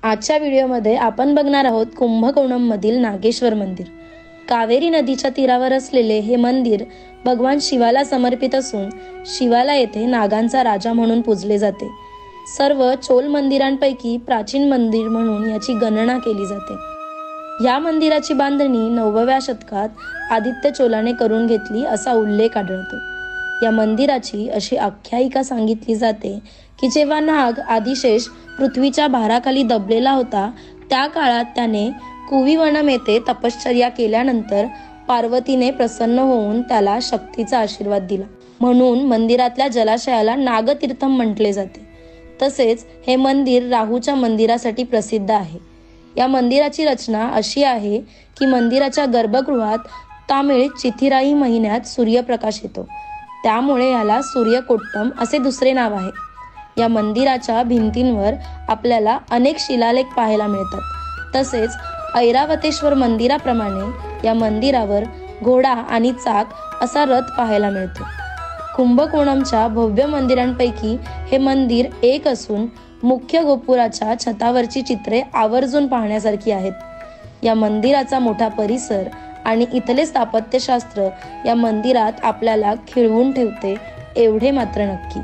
आजच्या व्हिडिओमध्ये आपण बघणार आहोत कुंभकोणम मधील नागेश्वर मंदिर। कावेरी नदीच्या तीरावर असलेले हे मंदिर भगवान शिवाला समर्पित असून शिवाला येथे नागांचा राजा म्हणून पूजले जाते। सर्व चोल मंदिरांपैकी प्राचीन मंदिर म्हणून याची गणना केली जाते। या मंदिराची बांधणी 9व्या शतकात आदित्य चोलाने करून घेतली असा उल्लेख आढळतो। या मंदिराची अशी आख्यायिका सांगितली जाते की जेव्हा नाग आदिशेष पृथ्वीच्या भाराखाली दबलेला होता त्या काळात त्याने कुवीवनम येथे तपश्चर्या केल्यानंतर पार्वतीने प्रसन्न होऊन त्याला शक्तीचा आशीर्वाद दिला, म्हणून मंदिरातल्या जलाशयाला नागतीर्थम म्हटले जाते। तसेच हे मंदिर राहूच्या मंदिरासाठी प्रसिद्ध आहे। या मंदिराची रचना अशी आहे की मंदिराच्या गर्भगृहात तामिळ चिथिराई महिन्यात सूर्यप्रकाश येतो, त्यामुळे याला सूर्यकोट्टम असे दुसरे नाव आहे। या मंदिराच्या भिंतींवर आपल्याला अनेक शिलालेख पाहायला मिळतात। तसेच ऐरावतेश्वर मंदिराप्रमाणे या मंदिरावर घोडा आणि चाक असा रथ पाहायला मिळतो। कुंभकोणमच्या भव्य मंदिरांपैकी हे मंदिर एक असून मुख्य गोपुराच्या छतावरची चित्रे आवर्जून पाहण्यासारखी आहेत। या मंदिराचा मोठा परिसर आणि इथले स्थापत्यशास्त्र या मंदिरात आपल्याला खिळवून ठेवते एवढे मात्र नक्की।